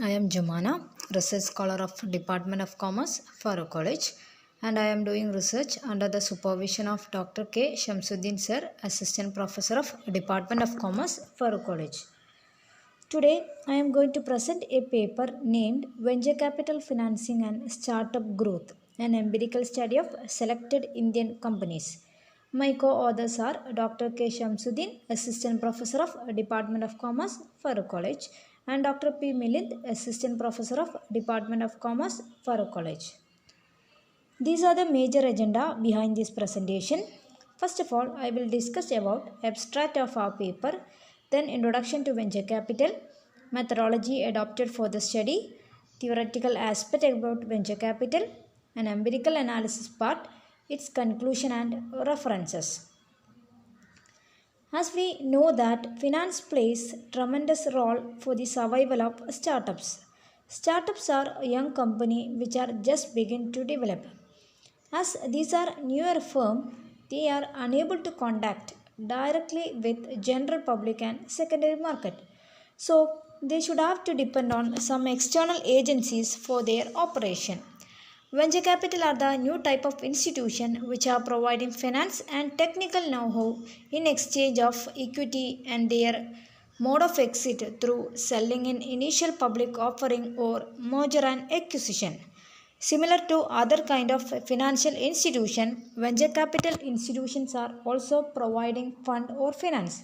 I am Jumana, Research Scholar of Department of Commerce, Farouk College, and I am doing research under the supervision of Dr. K. Samsudheen Sir, Assistant Professor of Department of Commerce, Farouk College. Today, I am going to present a paper named Venture Capital Financing and Startup Growth, an empirical study of selected Indian companies. My co-authors are Dr. K. Samsudheen, Assistant Professor of Department of Commerce, Farouk College, and Dr. P. Milinth, Assistant Professor of Department of Commerce, Farouk College. These are the major agenda behind this presentation. First of all, I will discuss about abstract of our paper, then introduction to venture capital, methodology adopted for the study, theoretical aspect about venture capital, an empirical analysis part, its conclusion and references. As we know that finance plays tremendous role for the survival of startups. Startups are a young company which are just begin to develop. As these are newer firm, they are unable to contact directly with general public and secondary market. So they should have to depend on some external agencies for their operation. Venture capital are the new type of institution which are providing finance and technical know-how in exchange of equity and their mode of exit through selling in initial public offering or merger and acquisition. Similar to other kind of financial institution, venture capital institutions are also providing fund or finance,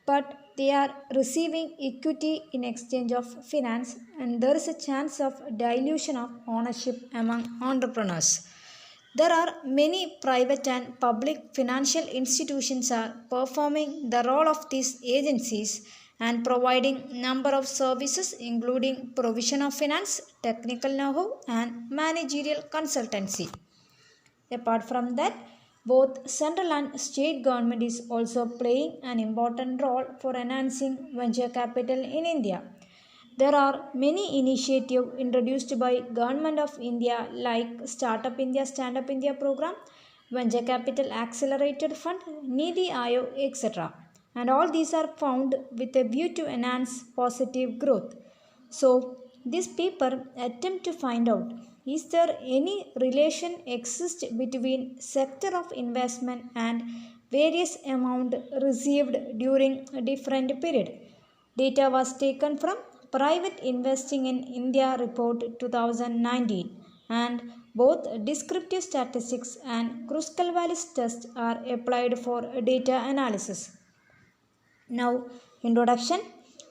but they are receiving equity in exchange of finance, and there is a chance of dilution of ownership among entrepreneurs. There are many private and public financial institutions are performing the role of these agencies and providing number of services including provision of finance, technical know-how and managerial consultancy. Apart from that, both central and state government is also playing an important role for enhancing venture capital in India. There are many initiatives introduced by Government of India like Startup India, Stand Up India program, Venture Capital Accelerated Fund, Nidhi Aayog, etc. And all these are found with a view to enhance positive growth. So, this paper attempt to find out, is there any relation exist between sector of investment and various amount received during a different period. Data was taken from Private Investing in India Report 2019, and both descriptive statistics and Kruskal-Wallis test are applied for data analysis. Now, introduction.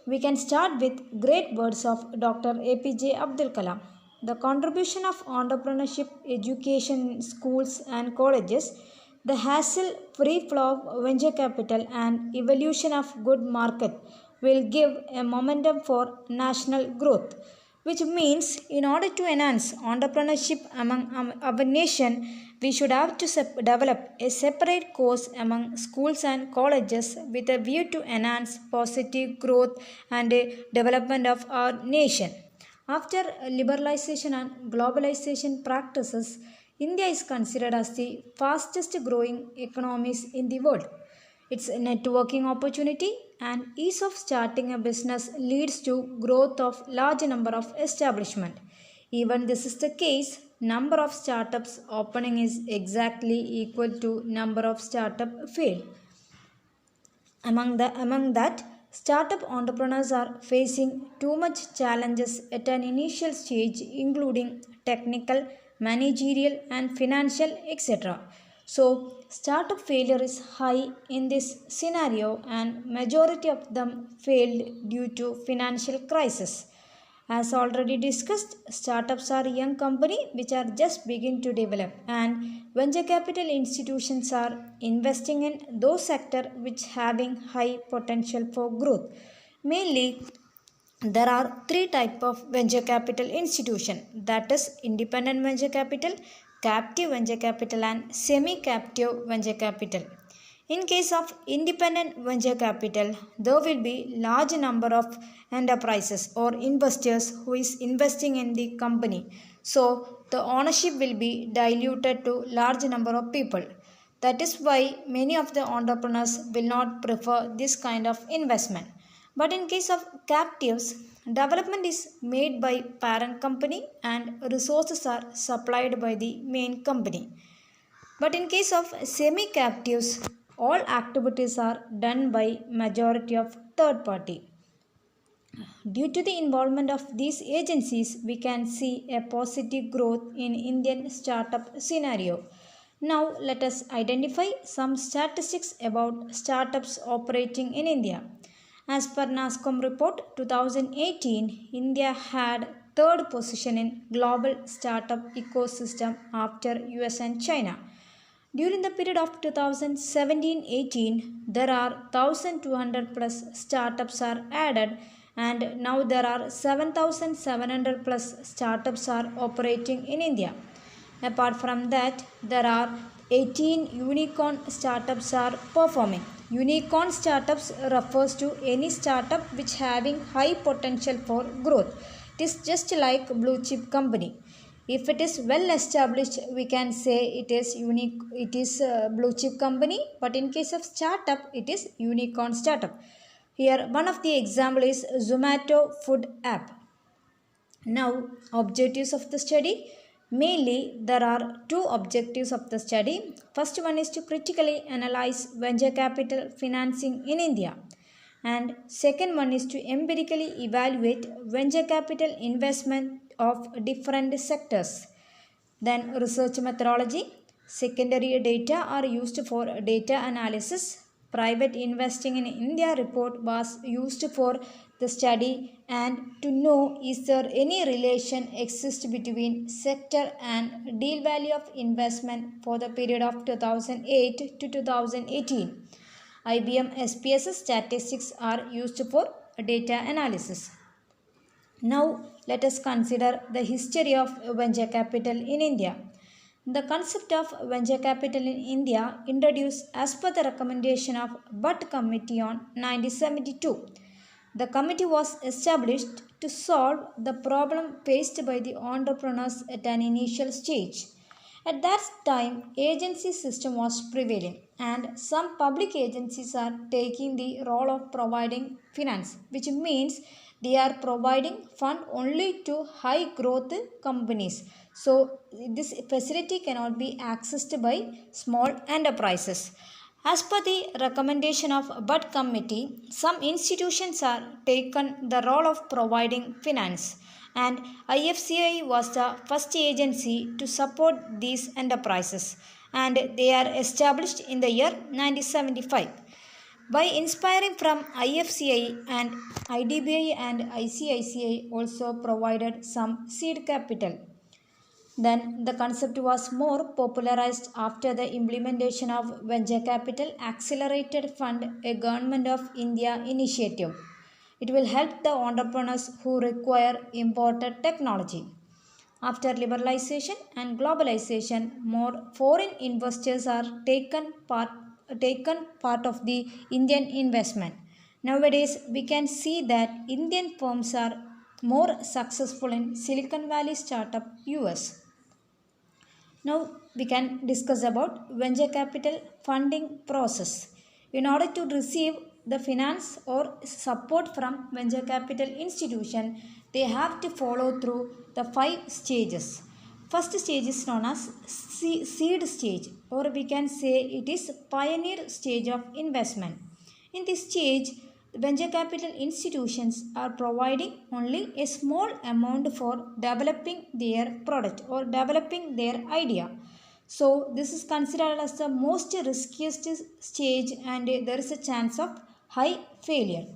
We can start with great words of Dr. APJ Abdul Kalam. The contribution of entrepreneurship education in schools and colleges, the hassle-free flow of venture capital and evolution of good market will give a momentum for national growth, which means in order to enhance entrepreneurship among our nation, we should have to develop a separate course among schools and colleges with a view to enhance positive growth and development of our nation. After liberalization and globalization practices, India is considered as the fastest growing economies in the world. Its networking opportunity and ease of starting a business leads to growth of large number of establishment. Even this is the case, number of startups opening is exactly equal to number of startup fail. Among that, startup entrepreneurs are facing too much challenges at an initial stage, including technical, managerial, and financial, etc. So, startup failure is high in this scenario, and majority of them failed due to financial crisis. As already discussed, startups are young company which are just begin to develop, and venture capital institutions are investing in those sector which having high potential for growth. Mainly, there are three type of venture capital institution, that is independent venture capital, captive venture capital and semi-captive venture capital. In case of independent venture capital, there will be large number of enterprises or investors who is investing in the company. So the ownership will be diluted to large number of people. That is why many of the entrepreneurs will not prefer this kind of investment. But in case of captives, development is made by parent company and resources are supplied by the main company. But in case of semi-captives, all activities are done by majority of third party. Due to the involvement of these agencies, we can see a positive growth in Indian startup scenario. Now let us identify some statistics about startups operating in India. As per NASCOM report 2018, India had third position in global startup ecosystem after US and China. During the period of 2017-18, there are 1200 plus startups are added, and now there are 7700 plus startups are operating in India. Apart from that, there are 18 unicorn startups are performing. Unicorn startups refers to any startup which having high potential for growth. It is just like blue chip company. If it is well established, we can say it is unique. It is a blue chip company. But in case of startup, it is unicorn startup. Here, one of the example is Zomato food app. Now, objectives of the study. Mainly, there are two objectives of the study. First one is to critically analyze venture capital financing in India. And second one is to empirically evaluate venture capital investment of different sectors. Then research methodology. Secondary data are used for data analysis. Private investing in India report was used for the study and to know is there any relation exists between sector and deal value of investment for the period of 2008 to 2018. IBM SPS statistics are used for data analysis. Now, let us consider the history of venture capital in India. The concept of venture capital in India introduced as per the recommendation of Butt Committee on 1972. The committee was established to solve the problem faced by the entrepreneurs at an initial stage. At that time, agency system was prevailing and some public agencies are taking the role of providing finance, which means they are providing fund only to high growth companies. So this facility cannot be accessed by small enterprises. As per the recommendation of Butt Committee, some institutions are taken the role of providing finance and IFCI was the first agency to support these enterprises and they are established in the year 1975. By inspiring from IFCI and IDBI and ICICI also provided some seed capital. Then the concept was more popularized after the implementation of Venture Capital Accelerated Fund, a Government of India initiative. It will help the entrepreneurs who require imported technology. After liberalization and globalization, more foreign investors are taken part of the Indian investment. Nowadays, we can see that Indian firms are more successful in Silicon Valley startup US. Now we can discuss about venture capital funding process. In order to receive the finance or support from venture capital institution, they have to follow through the 5 stages. First stage is known as seed stage, or we can say it is pioneer stage of investment. In this stage, venture capital institutions are providing only a small amount for developing their product or developing their idea. So this is considered as the most riskiest stage and there is a chance of high failure.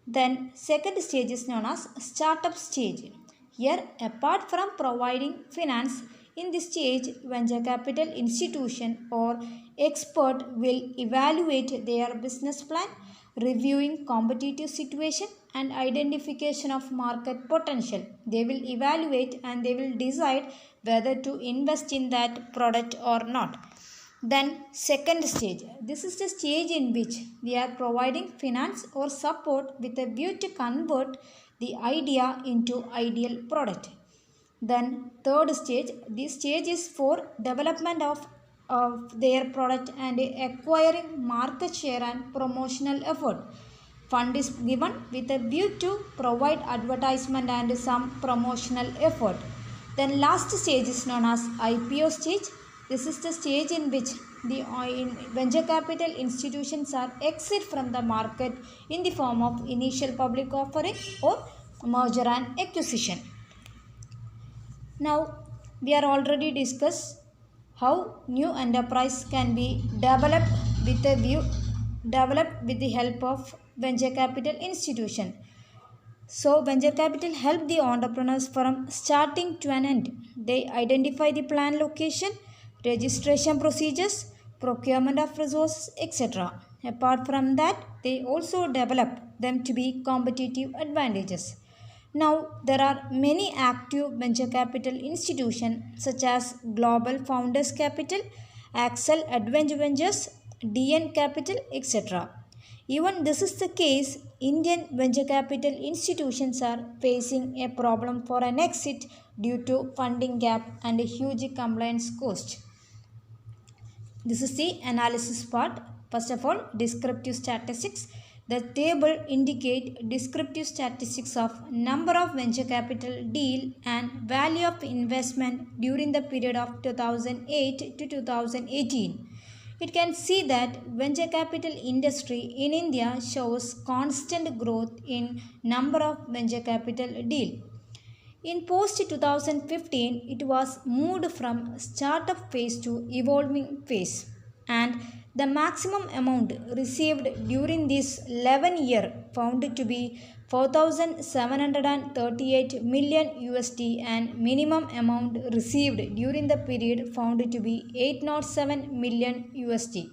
Then second stage is known as startup stage. Here, apart from providing finance, in this stage venture capital institution or expert will evaluate their business plan, reviewing competitive situation and identification of market potential. They will evaluate and they will decide whether to invest in that product or not. Then second stage, this is the stage in which we are providing finance or support with a view to convert the idea into ideal product. Then third stage, this stage is for development of their product and acquiring market share and promotional effort. Fund is given with a view to provide advertisement and some promotional effort. Then last stage is known as IPO stage. This is the stage in which the venture capital institutions are exit from the market in the form of initial public offering or merger and acquisition. Now we are already discussed how new enterprise can be developed with a view developed with the help of venture capital institution. So venture capital help the entrepreneurs from starting to an end. They identify the plan location, registration procedures, procurement of resources, etc. Apart from that, they also develop them to be competitive advantages. Now, there are many active venture capital institutions such as Global Founders Capital, Axel Adventure Ventures, DN Capital, etc. Even this is the case, Indian venture capital institutions are facing a problem for an exit due to funding gap and a huge compliance cost. This is the analysis part. First of all, descriptive statistics. The table indicate descriptive statistics of number of venture capital deal and value of investment during the period of 2008 to 2018. It can see that venture capital industry in India shows constant growth in number of venture capital deal. In post 2015, it was moved from startup phase to evolving phase, and the maximum amount received during this 11-year found to be 4,738 million USD, and minimum amount received during the period found to be 807 million USD.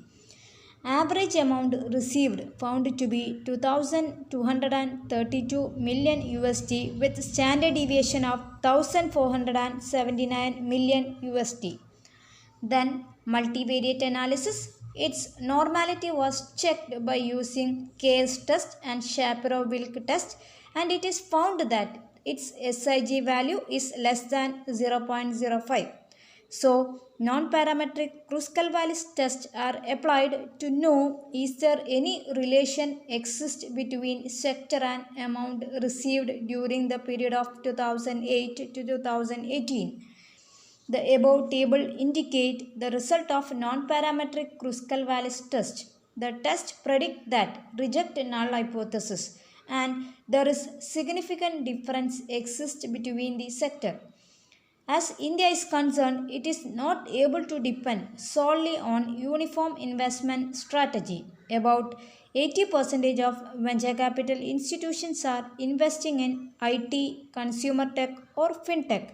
Average amount received found to be 2,232 million USD with standard deviation of 1,479 million USD. Then multivariate analysis. Its normality was checked by using Case test and Shapiro-Wilk test, and it is found that its SIG value is less than 0.05. So, non-parametric Kruskal-Wallis tests are applied to know is there any relation exists between sector and amount received during the period of 2008 to 2018. The above table indicate the result of non-parametric Kruskal-Wallis test. The test predict that reject null hypothesis, and there is significant difference exists between the sector. As India is concerned, it is not able to depend solely on uniform investment strategy. About 80% of venture capital institutions are investing in IT, consumer tech or fintech.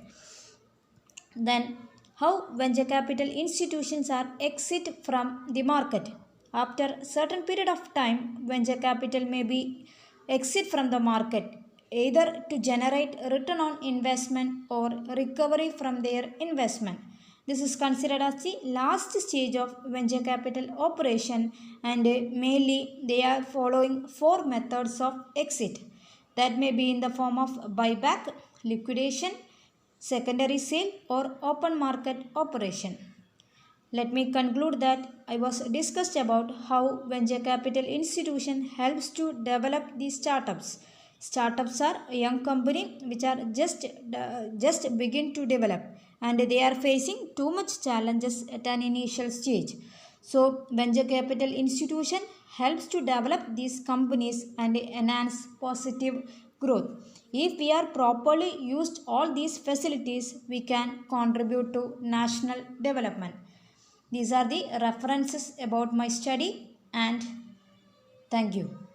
Then, how venture capital institutions are exit from the market. After a certain period of time, venture capital may be exit from the market either to generate return on investment or recovery from their investment. This is considered as the last stage of venture capital operation, and mainly they are following four methods of exit. That may be in the form of buyback, liquidation, secondary sale or open market operation. Let me conclude that I was discussed about how venture capital institution helps to develop these startups. Startups are a young company which are just begin to develop, and they are facing too much challenges at an initial stage. So venture capital institution helps to develop these companies and enhance positive growth. If we are properly used all these facilities, we can contribute to national development. These are the references about my study, and thank you.